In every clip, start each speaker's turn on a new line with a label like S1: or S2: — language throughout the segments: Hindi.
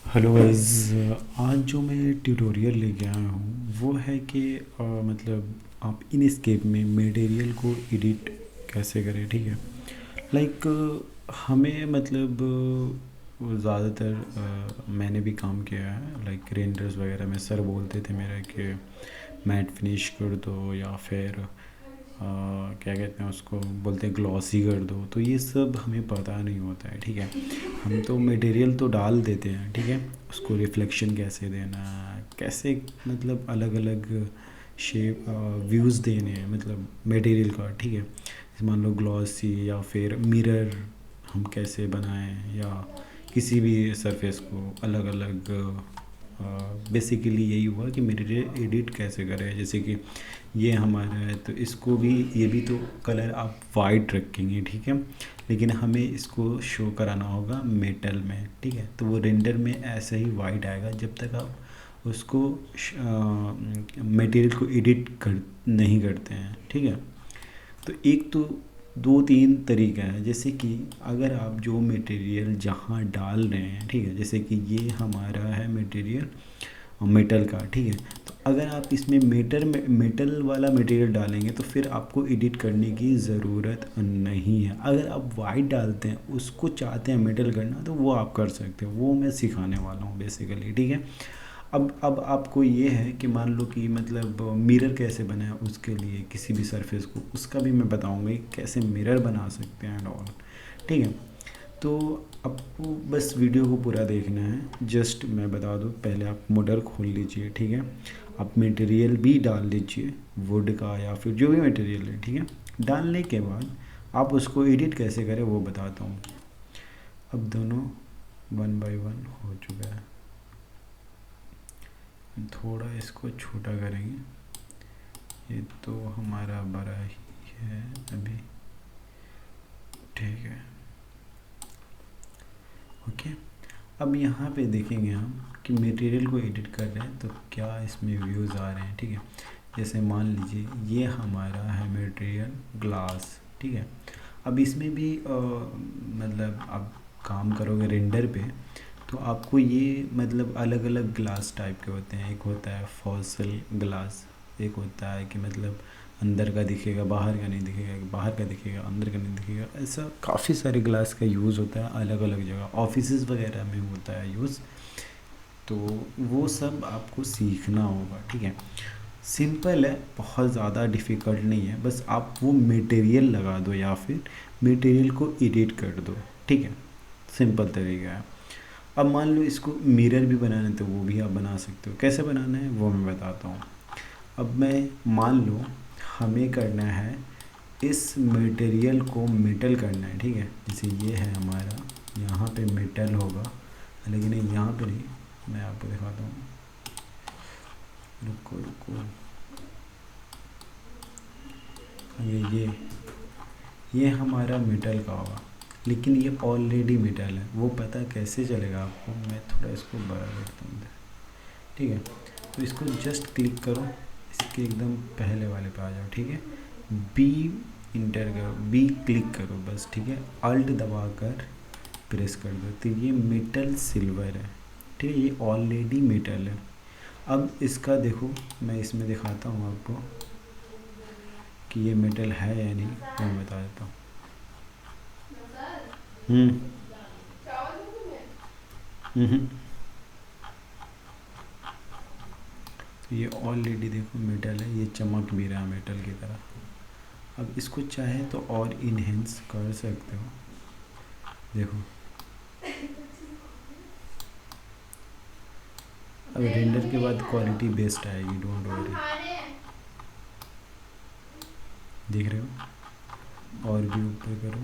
S1: Hello guys. आज जो मैं ट्यूटोरियल लेके आया हूँ वो है कि मतलब आप इनस्केप में मटेरियल को एडिट कैसे करें। ठीक है। लाइक हमें मतलब ज़्यादातर मैंने भी काम किया है। लाइक रेंडर्स वगैरह में सर बोलते थे मेरे कि मैट फिनिश कर दो या फिर क्या कहते हैं उसको, बोलते हैं ग्लॉसी कर दो। तो ये सब हमें पता नहीं होता है। ठीक है। हम तो मटेरियल तो डाल देते हैं। ठीक है। उसको रिफ्लेक्शन कैसे देना, कैसे मतलब अलग अलग शेप व्यूज़ देने हैं मतलब मटेरियल का। ठीक है। जैसे मान लो ग्लॉसी या फिर मिरर हम कैसे बनाएं, या किसी भी सरफेस को अलग अलग। बेसिकली यही हुआ कि मटेरियल एडिट कैसे करें। जैसे कि ये हमारा है तो इसको भी, ये भी तो कलर आप वाइट रखेंगे। ठीक है। लेकिन हमें इसको शो कराना होगा मेटल में। ठीक है। तो वो रेंडर में ऐसे ही वाइट आएगा जब तक आप उसको मटेरियल को एडिट कर नहीं करते हैं। ठीक है। तो एक तो दो तीन तरीका है। जैसे कि अगर आप जो मटेरियल जहाँ डाल रहे हैं, ठीक है, जैसे कि ये हमारा है मटेरियल मेटल का। ठीक है। तो अगर आप इसमें मेटल वाला मटेरियल डालेंगे तो फिर आपको एडिट करने की ज़रूरत नहीं है। अगर आप वाइट डालते हैं, उसको चाहते हैं मेटल करना, तो वो आप कर सकते हैं। वो मैं सिखाने वाला हूँ बेसिकली। ठीक है। अब आपको ये है कि मान लो कि मतलब मिरर कैसे बनाए, उसके लिए किसी भी सरफेस को, उसका भी मैं बताऊंगा कि कैसे मिरर बना सकते हैं एंड ऑल। ठीक है। तो आपको बस वीडियो को पूरा देखना है। जस्ट मैं बता दूं, पहले आप मोटर खोल लीजिए। ठीक है। आप मटेरियल भी डाल लीजिए, वुड का या फिर जो भी मटेरियल है। ठीक है। डालने के बाद आप उसको एडिट कैसे करें वो बताता हूँ। अब दोनों वन बाय वन हो चुका है। थोड़ा इसको छोटा करेंगे। ये तो हमारा बड़ा ही है अभी। ठीक है। ओके। अब यहाँ पे देखेंगे हम कि मटेरियल को एडिट कर रहे हैं तो क्या इसमें व्यूज़ आ रहे हैं। ठीक है। जैसे मान लीजिए ये हमारा है मटेरियल ग्लास। ठीक है। अब इसमें भी मतलब आप काम करोगे रेंडर पे तो आपको ये मतलब अलग अलग ग्लास टाइप के होते हैं। एक होता है फॉसल ग्लास, एक होता है कि मतलब अंदर का दिखेगा बाहर का नहीं दिखेगा, बाहर का दिखेगा अंदर का नहीं दिखेगा। ऐसा काफ़ी सारे ग्लास का यूज़ होता है अलग अलग जगह, ऑफिसेज वगैरह में होता है यूज़। तो वो सब आपको सीखना होगा। ठीक है। सिंपल है, बहुत ज़्यादा डिफ़िकल्ट नहीं है। बस आप वो मटेरियल लगा दो या फिर मटेरियल को एडिट कर दो। ठीक है। सिंपल तरीका है। अब मान लो इसको मिरर भी बनाना है तो वो भी आप बना सकते हो। कैसे बनाना है वो मैं बताता हूँ। अब मैं मान लो हमें करना है, इस मटेरियल को मेटल करना है। ठीक है। जैसे ये है हमारा, यहाँ पे मेटल होगा, लेकिन यहाँ पे नहीं। मैं आपको दिखाता हूँ, रुको रुको। ये हमारा मेटल का होगा, लेकिन ये ऑलरेडी मेटल है। वो पता कैसे चलेगा आपको, मैं थोड़ा इसको बड़ा करता हूँ। ठीक है। तो इसको जस्ट क्लिक करो, इसके एकदम पहले वाले पे आ जाओ। ठीक है। बी इंटर करो, बी क्लिक करो बस। ठीक है। अल्ट दबा कर प्रेस कर दो तो ये मेटल सिल्वर है। ठीक है। ये ऑलरेडी मेटल है। अब इसका देखो, मैं इसमें दिखाता हूँ आपको कि ये मेटल है या नहीं, तो मैं बता देता हूँ। हम्म। हम्म। तो ये ऑलरेडी देखो मेटल है, ये चमक भी रहा मेटल की तरह। अब इसको चाहे तो और इन्हेंस कर सकते हो। देखो, अब रेंडर के बाद क्वालिटी बेस्ट आएगी, डोंट वरी। देख रहे हो, और भी ऊपर करो।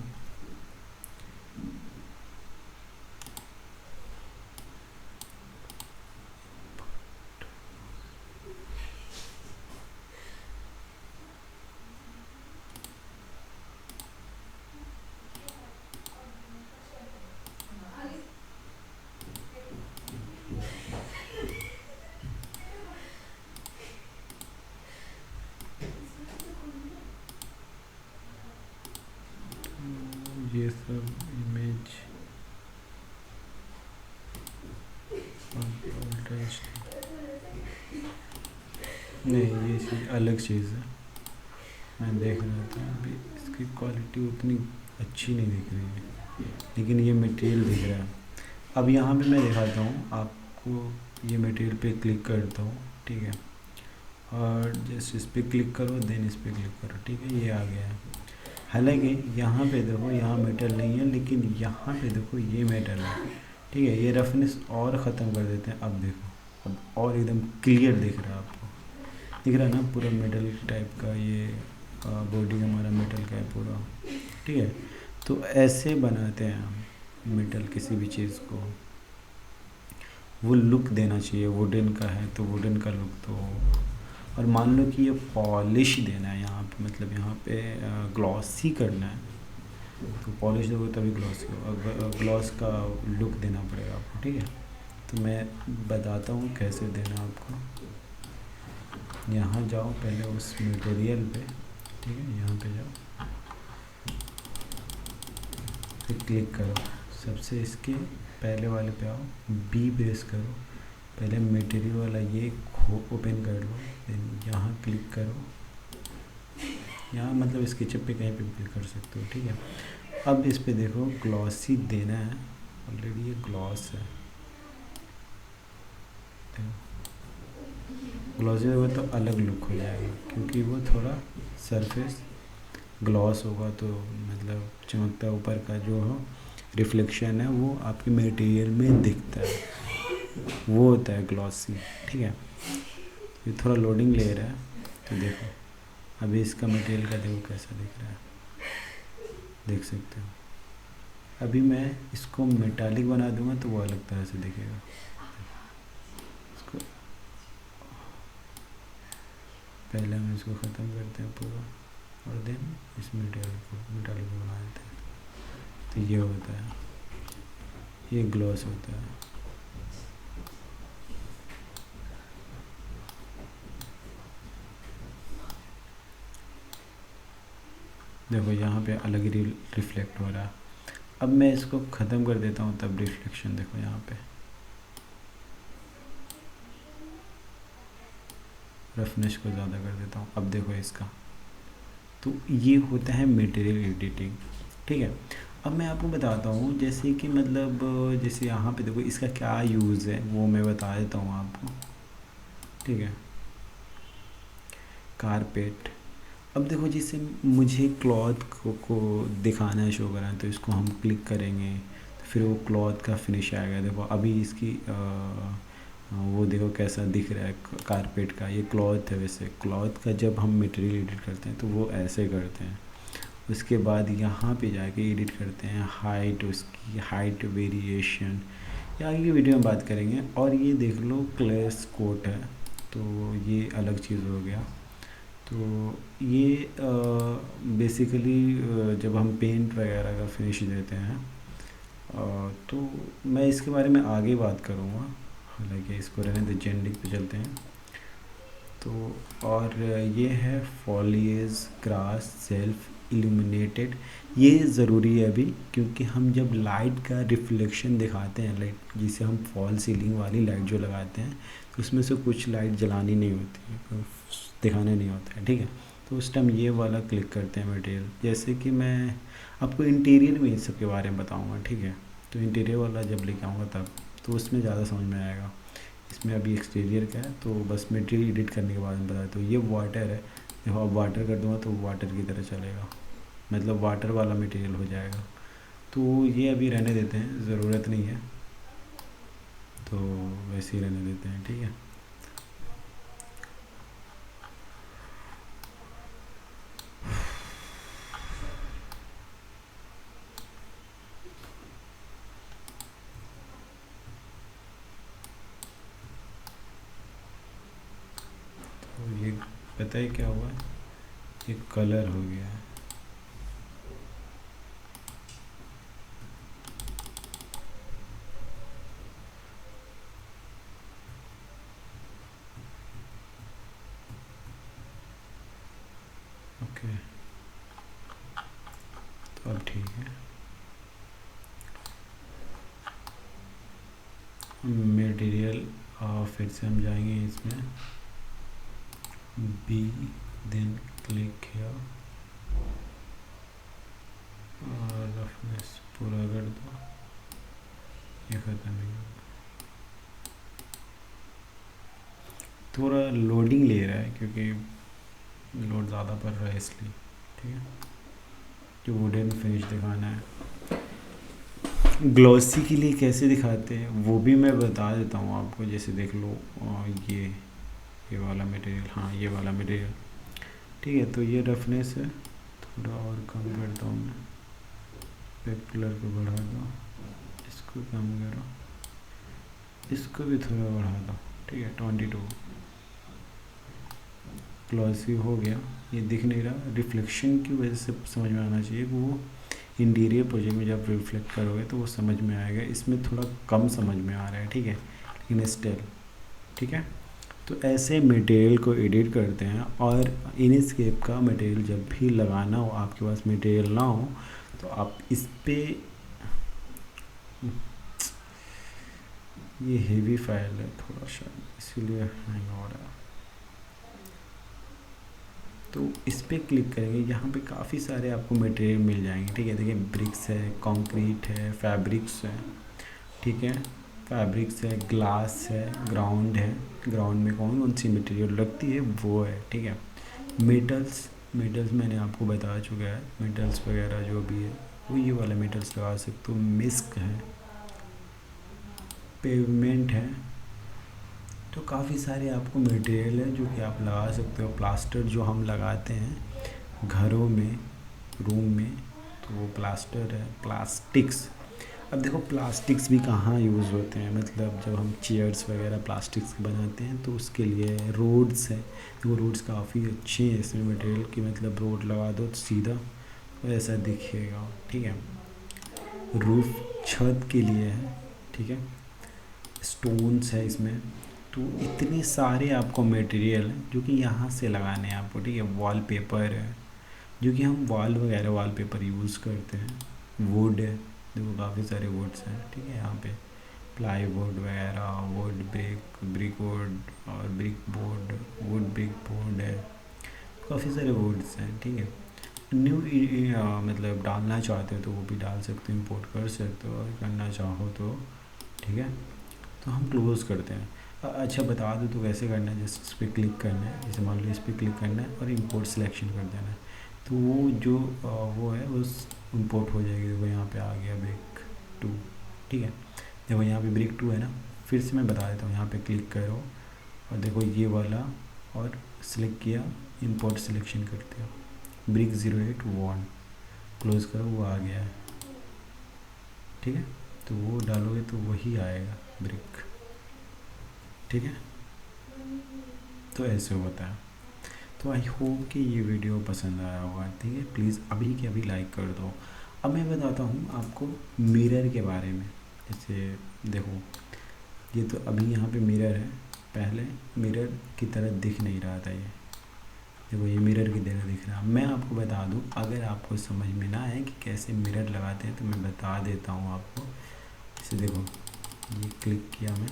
S1: रेंज नहीं, ये चीज़ अलग चीज़ है। मैं देख रहा था अभी, इसकी क्वालिटी उतनी अच्छी नहीं दिख रही है, लेकिन ये मटेरियल दिख रहा है। अब यहाँ पे मैं दिखाता हूँ आपको, ये मटेरियल पे क्लिक करता हूँ, ठीक है, और जस्ट इस पर क्लिक करो, देन इस पर क्लिक करो, ठीक है, ये आ गया है। हालांकि यहाँ पे देखो, यहाँ मेटल नहीं है, लेकिन यहाँ पे देखो ये मेटल है, ठीक है। ये रफनेस और ख़त्म कर देते हैं। अब देखो, अब और एकदम क्लियर दिख रहा है आपको, दिख रहा है ना, पूरा मेटल टाइप का। ये बॉडी हमारा मेटल का है पूरा, ठीक है। तो ऐसे बनाते हैं हम मेटल, किसी भी चीज़ को वो लुक देना चाहिए। वुडन का है तो वुडन का लुक दो, और मान लो कि ये पॉलिश देना है यहाँ पे, मतलब यहाँ पे ग्लॉसी करना है, तो पॉलिश दोगे तभी ग्लॉसी हो, ग्लॉस का लुक देना पड़ेगा आपको, ठीक है। तो मैं बताता हूँ कैसे देना आपको। यहाँ जाओ पहले उस मटेरियल पे, ठीक है, यहाँ पे जाओ, फिर क्लिक करो, सबसे इसके पहले वाले पे आओ, बी प्रेस करो, पहले मटेरियल वाला ये ओपन कर लो, देन यहाँ क्लिक करो, यहाँ मतलब स्केचअप पे कहीं पे क्लिक कर सकते हो, ठीक है। अब इस पे देखो ग्लॉसी देना है, ऑलरेडी ये ग्लॉस है, ग्लॉसी होगा तो अलग लुक हो जाएगा, क्योंकि वो थोड़ा सरफेस ग्लॉस होगा, तो मतलब चमकता ऊपर का जो हो रिफ्लेक्शन है वो आपके मटेरियल में दिखता है, वो होता है ग्लॉसी, ठीक है। ये थोड़ा लोडिंग ले रहा है, तो देखो अभी इसका मटेरियल का देखो कैसा दिख रहा है, देख सकते हो। अभी मैं इसको मेटालिक बना दूंगा तो वो अलग तरह से दिखेगा। इसको पहले हम इसको ख़त्म करते हैं पूरा, और देन इस मेटालिक को बना देते हैं। तो ये होता है, ये ग्लॉस होता है। देखो यहाँ पे अलग ही रिफ्लेक्ट हो रहा है। अब मैं इसको ख़त्म कर देता हूँ, तब रिफ्लेक्शन देखो यहाँ पे, रफनेस को ज़्यादा कर देता हूँ, अब देखो इसका। तो ये होता है मटेरियल एडिटिंग, ठीक है। अब मैं आपको बताता हूँ, जैसे कि मतलब जैसे यहाँ पे देखो इसका क्या यूज़ है वो मैं बता देता हूँ आपको, ठीक है। कारपेट, अब देखो जैसे मुझे क्लॉथ को दिखाना है, शो कराना है, तो इसको हम क्लिक करेंगे तो फिर वो क्लॉथ का फिनिश आएगा। देखो अभी इसकी वो देखो कैसा दिख रहा है कारपेट का, ये क्लॉथ है। वैसे क्लॉथ का जब हम मटेरियल एडिट करते हैं तो वो ऐसे करते हैं। उसके बाद यहाँ पे जाके एडिट करते हैं हाइट, उसकी हाइट वेरिएशन, ये आगे की वीडियो में बात करेंगे। और ये देख लो क्लेस कोट है, तो ये अलग चीज़ हो गया। तो ये बेसिकली जब हम पेंट वगैरह का फिनिश देते हैं, तो मैं इसके बारे में आगे बात करूँगा, हालांकि इसको रहने दे, जेंडिक पे चलते हैं। तो और ये है फॉलिएज ग्रास सेल्फ इल्यूमिनेटेड, ये ज़रूरी है अभी, क्योंकि हम जब लाइट का रिफ्लेक्शन दिखाते हैं, लाइट जिसे हम फॉल सीलिंग वाली लाइट जो लगाते हैं, तो उसमें से कुछ लाइट जलानी नहीं होती है, दिखाने नहीं होता है, ठीक है। तो उस टाइम ये वाला क्लिक करते हैं मटेरियल। जैसे कि मैं आपको इंटीरियर में इन सब के बारे में बताऊँगा, ठीक है। तो इंटीरियर वाला जब लेके आऊँगा तब तो उसमें ज़्यादा समझ में आएगा। इसमें अभी एक्सटीरियर का है, तो बस मटेरियल एडिट करने के बाद में बता। तो ये वाटर है, देखो अब वाटर कर दूँगा तो वाटर की तरह चलेगा, मतलब वाटर वाला मटेरियल हो जाएगा। तो ये अभी रहने देते हैं, ज़रूरत नहीं है, तो वैसे ही रहने देते हैं, ठीक है। तो ये पता है क्या हुआ है, ये कलर हो गया है। ओके, तो अब ठीक है। मटेरियल फिर से हम जाएंगे इसमें बी, देन क्लिक किया और रफनेस पूरा कर दो, ये ख़त्म नहीं होगा। थोड़ा लोडिंग ले रहा है क्योंकि लोड ज़्यादा पड़ रहा है इसलिए, ठीक है। जो वुडन फिनिश दिखाना है, ग्लॉसी के लिए कैसे दिखाते हैं वो भी मैं बता देता हूँ आपको। जैसे देख लो ये वाला मटेरियल, हाँ ये वाला मटेरियल, ठीक है। तो ये रफनेस है, थोड़ा और कम करता हूँ मैं, बैक कलर को बढ़ा दो, इसको कम करो, इसको भी थोड़ा बढ़ा दो, ठीक है। 22 ग्लॉसी हो गया। ये दिख नहीं रहा, रिफ्लेक्शन की वजह से समझ में आना चाहिए कि वो इंटीरियर प्रोजेक्ट में जब रिफ्लेक्ट करोगे तो वो समझ में आएगा। इसमें थोड़ा कम समझ में आ रहा है, ठीक है, लेकिन स्टिल ठीक है। तो ऐसे मटेरियल को एडिट करते हैं। और इनस्केप का मटेरियल जब भी लगाना हो, आपके पास मटेरियल ना हो तो आप इस पे, ये हेवी फाइल है थोड़ा सा इसीलिए हैंग हो रहा है। तो इस पर क्लिक करेंगे, यहाँ पे काफ़ी सारे आपको मटेरियल मिल जाएंगे, ठीक है। देखिए ब्रिक्स है, कंक्रीट है, फैब्रिक्स है, ठीक है, फैब्रिक्स है, ग्लास है, ग्राउंड है। ग्राउंड में कौन कौन सी मटेरियल लगती है वो है, ठीक है। मेटल्स, मेटल्स मैंने आपको बता चुका है, मेटल्स वगैरह जो भी है वो ये वाला मेटल्स लगा सकते हो। मिस्क है, पेवमेंट है, तो काफ़ी सारे आपको मटेरियल है जो कि आप लगा सकते हो। प्लास्टर जो हम लगाते हैं घरों में, रूम में, तो वो प्लास्टर है। प्लास्टिक्स, अब देखो प्लास्टिक्स भी कहाँ यूज़ होते हैं, मतलब जब हम चेयर्स वगैरह प्लास्टिक्स के बनाते हैं तो उसके लिए रोड्स है। वो रोड्स काफ़ी अच्छे हैं इसमें मटेरियल की, मतलब रोड लगा दो तो सीधा ऐसा दिखेगा, ठीक है। रूफ छत के लिए है, ठीक है। स्टोन्स है इसमें। तो इतने सारे आपको मटेरियल हैं जो कि यहाँ से लगाने हैं आपको, ठीक है। वॉलपेपर है, जो कि हम वॉल वगैरह वॉलपेपर यूज़ करते हैं। वुड है, देखो काफ़ी सारे वुड्स हैं, ठीक है। यहाँ पे प्लाई वुड वगैरह, वुड ब्रिक, ब्रिक वुड और brick board, would brick board है, काफ़ी सारे वुड्स हैं, ठीक है। न्यू मतलब डालना चाहते हो तो वो भी डाल सकते हो, इंपोर्ट कर सकते हो, और करना चाहो तो, ठीक है। तो हम क्लोज़ करते हैं। अच्छा बता दो तो कैसे करना है, जस्ट इस पर क्लिक करना है, जैसे मान लो इस पर क्लिक करना है और इंपोर्ट सिलेक्शन कर देना है, तो वो जो वो है वो इंपोर्ट हो जाएगी। देखो यहाँ पे आ गया ब्रिक 2, ठीक है। देखो यहाँ पे ब्रिक 2 है ना, फिर से मैं बता देता हूँ, यहाँ पे क्लिक करो और देखो ये वाला, और सिलेक्ट किया, इंपोर्ट सिलेक्शन करते हो, ब्रिक 08 क्लोज़ करो, वो आ गया है, ठीक है। तो वो डालोगे तो वही आएगा ब्रिक, ठीक है। तो ऐसे होता है। तो आई होप कि ये वीडियो पसंद आया होगा, ठीक है। प्लीज़ अभी के अभी लाइक कर दो। अब मैं बताता हूँ आपको मिरर के बारे में। जैसे देखो ये तो अभी यहाँ पे मिरर है, पहले मिरर की तरह दिख नहीं रहा था ये, देखो ये मिरर की तरह दिख रहा है। मैं आपको बता दूँ, अगर आपको समझ में ना आए कि कैसे मिरर लगाते हैं तो मैं बता देता हूँ आपको। जैसे देखो ये क्लिक किया मैं,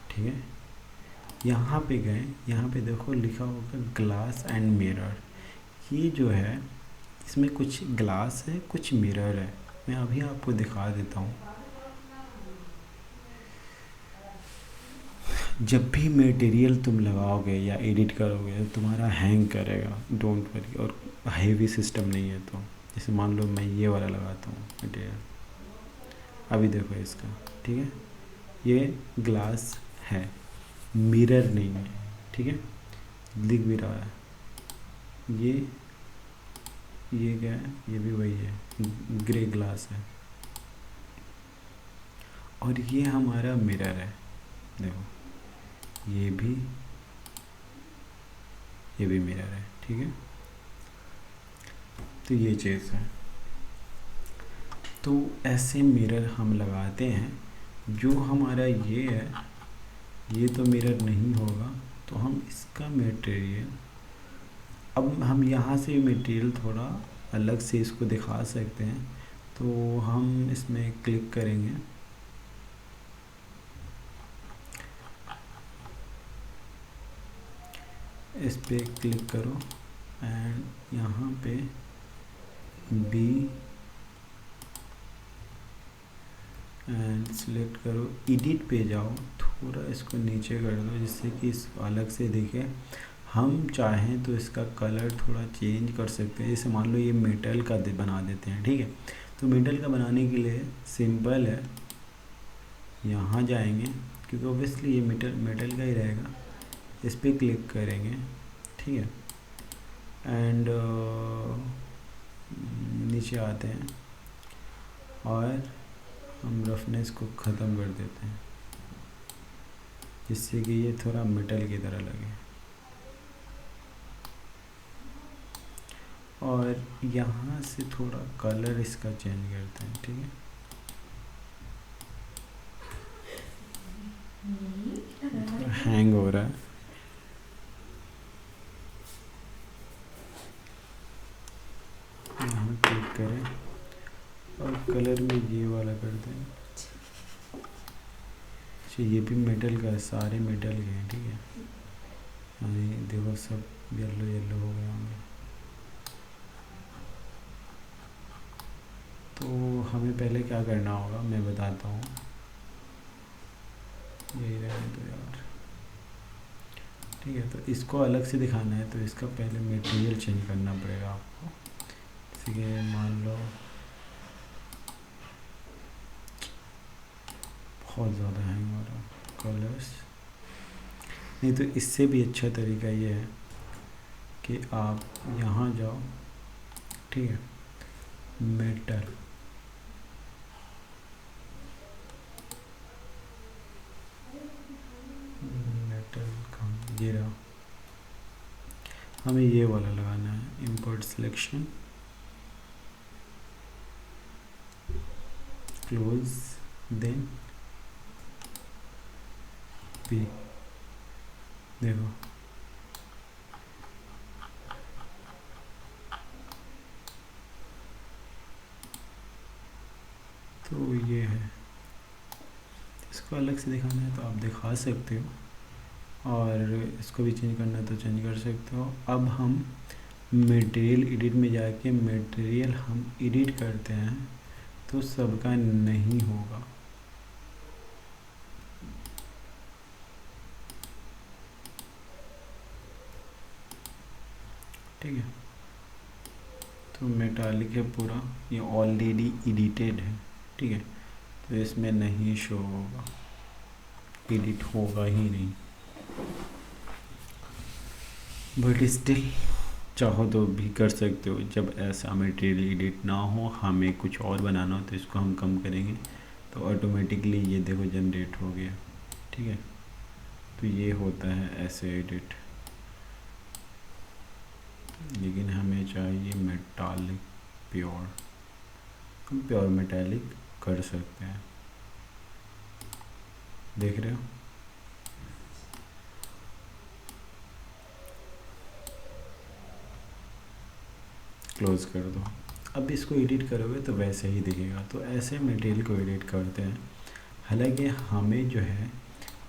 S1: ठीक है, यहाँ पे गए, यहाँ पे देखो लिखा होगा ग्लास एंड मिरर। ये जो है इसमें कुछ ग्लास है, कुछ मिरर है। मैं अभी आपको दिखा देता हूँ। जब भी मटेरियल तुम लगाओगे या एडिट करोगे तो तुम्हारा हैंग करेगा, डोंट वरी। और हेवी सिस्टम नहीं है तो, जैसे मान लो मैं ये वाला लगाता हूँ मटेरियल, अभी देखो इसका, ठीक है, ये ग्लास है, मिरर नहीं है, ठीक है, दिख भी रहा है। ये क्या है, ये भी वही है, ग्रे ग्लास है। और ये हमारा मिरर है, देखो ये भी मिरर है, ठीक है। तो ये चीज़ है। तो ऐसे मिरर हम लगाते हैं। जो हमारा ये है, ये तो मिरर नहीं होगा, तो हम इसका मटेरियल, अब हम यहाँ से मटेरियल थोड़ा अलग से इसको दिखा सकते हैं। तो हम इसमें क्लिक करेंगे, इस पर क्लिक करो एंड यहाँ पे बी एंड सिलेक्ट करो, एडिट पे जाओ, थोड़ा इसको नीचे कर दो जिससे कि इसको अलग से दिखे। हम चाहें तो इसका कलर थोड़ा चेंज कर सकते हैं, जैसे मान लो ये मेटल का बना देते हैं, ठीक है। तो मेटल का बनाने के लिए सिंपल है, यहाँ जाएंगे क्योंकि ऑब्वियसली ये मेटल का ही रहेगा, इस पर क्लिक करेंगे, ठीक है। एंड नीचे आते हैं और हम रफनेस को ख़त्म कर देते हैं जिससे कि ये थोड़ा मेटल की तरह लगे। और यहाँ से थोड़ा कलर इसका चेंज करते हैं, ठीक है। हैंग हो रहा है, यहाँ क्लिक करें और कलर में ये वाला करते हैं। अच्छा ये भी मेटल का है, सारे मेटल के हैं, ठीक है। यानी देखो सब येलो येलो हो गए होंगे। तो हमें पहले क्या करना होगा मैं बताता हूँ, यही रहने दो यार, ठीक है। तो इसको अलग से दिखाना है तो इसका पहले मटेरियल चेंज करना पड़ेगा आपको। जैसे कि मान लो बहुत ज़्यादा हैंग हो रहा, कलर्स नहीं, तो इससे भी अच्छा तरीका ये है कि आप यहाँ जाओ, ठीक है, मेटल, ये रहा, हमें ये वाला लगाना है, import selection, close, then P, देखो तो ये है। इसको अलग से दिखाना है तो आप दिखा सकते हो, और इसको भी चेंज करना है तो चेंज कर सकते हो। अब हम मटेरियल एडिट में जाके मटेरियल हम एडिट करते हैं तो सबका नहीं होगा, ठीक है। तो मेटालिक है पूरा, ये ऑलरेडी एडिटेड है, ठीक है। तो इसमें नहीं शो होगा, एडिट होगा ही नहीं, बट स्टिल चाहो तो भी कर सकते हो। जब ऐसा मटेरियल एडिट ना हो, हमें कुछ और बनाना हो तो इसको हम कम करेंगे तो ऑटोमेटिकली ये देखो जनरेट हो गया, ठीक है। तो ये होता है ऐसे एडिट, लेकिन हमें चाहिए मेटालिक प्योर, हम प्योर मेटालिक कर सकते हैं, देख रहे हो। क्लोज कर दो। अब इसको एडिट करोगे तो वैसे ही दिखेगा। तो ऐसे मटेरियल को एडिट करते हैं। हालांकि हमें जो है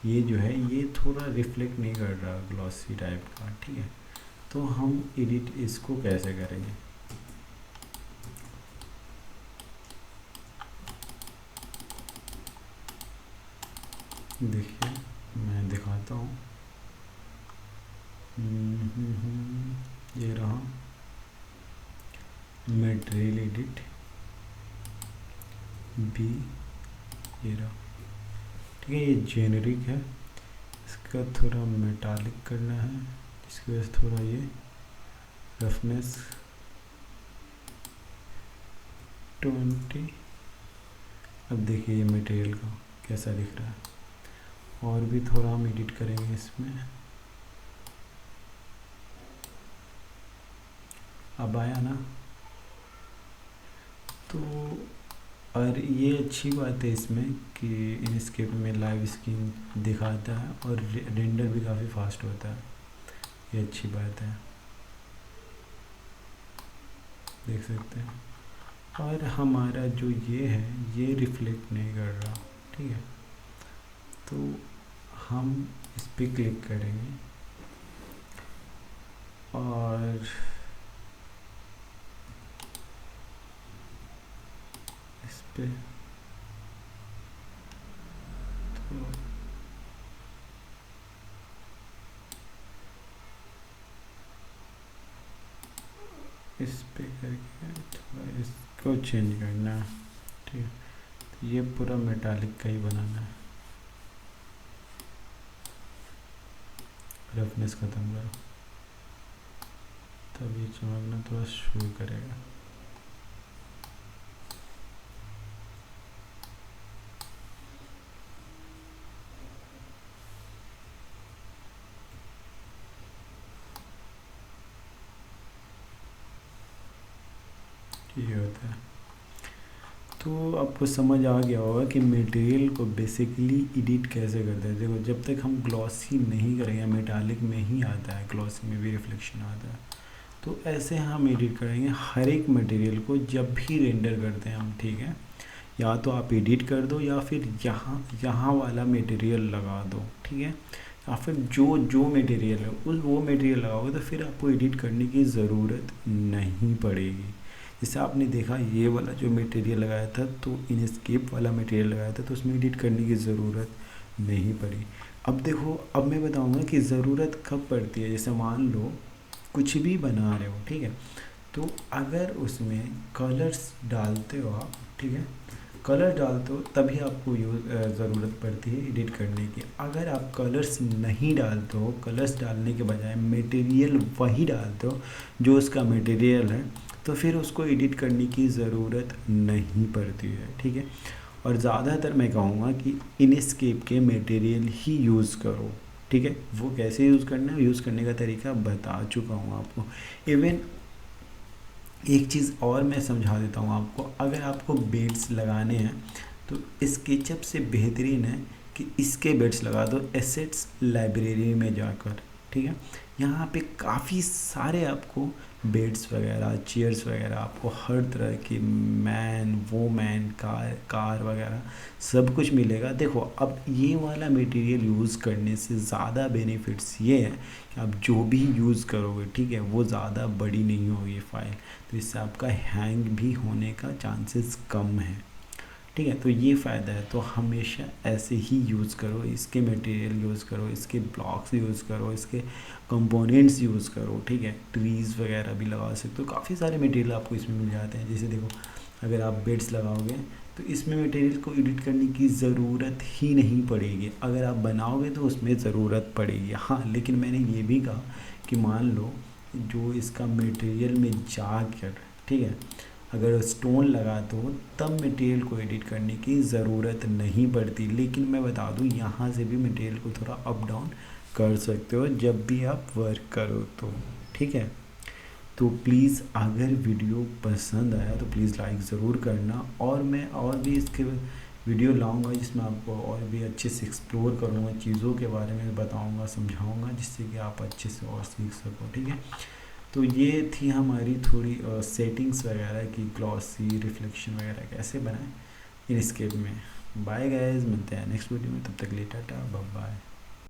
S1: ये थोड़ा रिफ्लेक्ट नहीं कर रहा ग्लॉसी टाइप का, ठीक है। तो हम एडिट इसको कैसे करेंगे, देखिए मैं दिखाता हूँ। ये रहा मटेरियल एडिट बी, ये रहा, ठीक है। ये जेनरिक है, इसका थोड़ा मेटालिक करना है, इसकी वजह से थोड़ा ये रफनेस 20। अब देखिए ये मटेरियल का कैसा दिख रहा है। और भी थोड़ा हम एडिट करेंगे इसमें। अब आया ना, तो और ये अच्छी बात है इसमें कि इनस्केप में लाइव स्क्रीन दिखाता है और रेंडर भी काफ़ी फास्ट होता है, ये अच्छी बात है, देख सकते हैं। और हमारा जो ये है ये रिफ्लेक्ट नहीं कर रहा, ठीक है। तो हम इस पर क्लिक करेंगे और इस पे तो इस पे करके थोड़ा इसको चेंज करना है, ठीक है। तो ये पूरा मेटालिक का ही बनाना है। रफनेस ख़त्म करो, तब ये चमकना थोड़ा शुरू करेगा। ये होता है। तो आपको समझ आ गया होगा कि मटेरियल को बेसिकली एडिट कैसे करते हैं। देखो, जब तक हम ग्लॉसी नहीं करेंगे, मेटालिक में ही आता है, ग्लॉसी में भी रिफ्लेक्शन आता है, तो ऐसे हम एडिट करेंगे हर एक मटेरियल को जब भी रेंडर करते हैं हम, ठीक है। या तो आप एडिट कर दो या फिर यहाँ वाला मटेरियल लगा दो, ठीक है। या फिर जो मटेरियल है वो मटेरियल लगाओगे तो फिर आपको एडिट करने की ज़रूरत नहीं पड़ेगी। जैसे आपने देखा ये वाला जो मटेरियल लगाया था, तो इनस्केप वाला मटेरियल लगाया था, तो उसमें एडिट करने की ज़रूरत नहीं पड़ी। अब देखो, अब मैं बताऊंगा कि ज़रूरत कब पड़ती है। जैसे मान लो कुछ भी बना रहे हो, ठीक है, तो अगर उसमें कलर्स डालते हो आप, ठीक है, कलर डालते हो तभी आपको ज़रूरत पड़ती है एडिट करने की। अगर आप कलर्स नहीं डालते हो, कलर्स डालने के बजाय मटेरियल वही डालते हो जो उसका मटेरियल है, तो फिर उसको एडिट करने की ज़रूरत नहीं पड़ती है, ठीक है। और ज़्यादातर मैं कहूँगा कि इनस्केप के मटेरियल ही यूज़ करो, ठीक है। वो कैसे यूज़ करना है, यूज़ करने का तरीका बता चुका हूँ आपको। इवन एक चीज़ और मैं समझा देता हूँ आपको। अगर आपको बेड्स लगाने हैं तो स्केचअप से बेहतरीन है कि इसके बेड्स लगा दो एसेट्स लाइब्रेरी में जाकर, ठीक है। यहाँ पे काफ़ी सारे आपको बेड्स वगैरह, चेयर्स वगैरह, आपको हर तरह की मैन, वोमैन, कार वगैरह सब कुछ मिलेगा। देखो, अब ये वाला मटेरियल यूज़ करने से ज़्यादा बेनिफिट्स ये है कि आप जो भी यूज़ करोगे, ठीक है, वो ज़्यादा बड़ी नहीं होगी फाइल, तो इससे आपका हैंग भी होने का चांसेस कम है, ठीक है। तो ये फ़ायदा है। तो हमेशा ऐसे ही यूज़ करो, इसके मटेरियल यूज़ करो, इसके ब्लॉक्स यूज़ करो, इसके कंपोनेंट्स यूज़ करो, ठीक है। ट्रीज़ वगैरह भी लगा सकते हो, काफ़ी सारे मटेरियल आपको इसमें मिल जाते हैं। जैसे देखो, अगर आप बेड्स लगाओगे तो इसमें मटेरियल को एडिट करने की ज़रूरत ही नहीं पड़ेगी। अगर आप बनाओगे तो उसमें ज़रूरत पड़ेगी, हाँ। लेकिन मैंने ये भी कहा कि मान लो जो इसका मटेरियल में जाकर, ठीक है, अगर स्टोन लगा दो तब मटेरियल को एडिट करने की ज़रूरत नहीं पड़ती। लेकिन मैं बता दूं, यहाँ से भी मटेरियल को थोड़ा अप डाउन कर सकते हो जब भी आप वर्क करो तो, ठीक है। तो प्लीज़ अगर वीडियो पसंद आया तो प्लीज़ लाइक ज़रूर करना। और मैं और भी इसके वीडियो लाऊंगा जिसमें आपको और भी अच्छे से एक्सप्लोर करूँगा, चीज़ों के बारे में बताऊँगा, समझाऊँगा, जिससे कि आप अच्छे से और सीख सको, ठीक है। तो ये थी हमारी थोड़ी सेटिंग्स वगैरह की, ग्लॉसी, रिफ्लेक्शन वगैरह कैसे बनाएं इनस्केप में। बाय गाइस, मिलते हैं नेक्स्ट वीडियो में, तब तक ले टाटा, बाय बाय।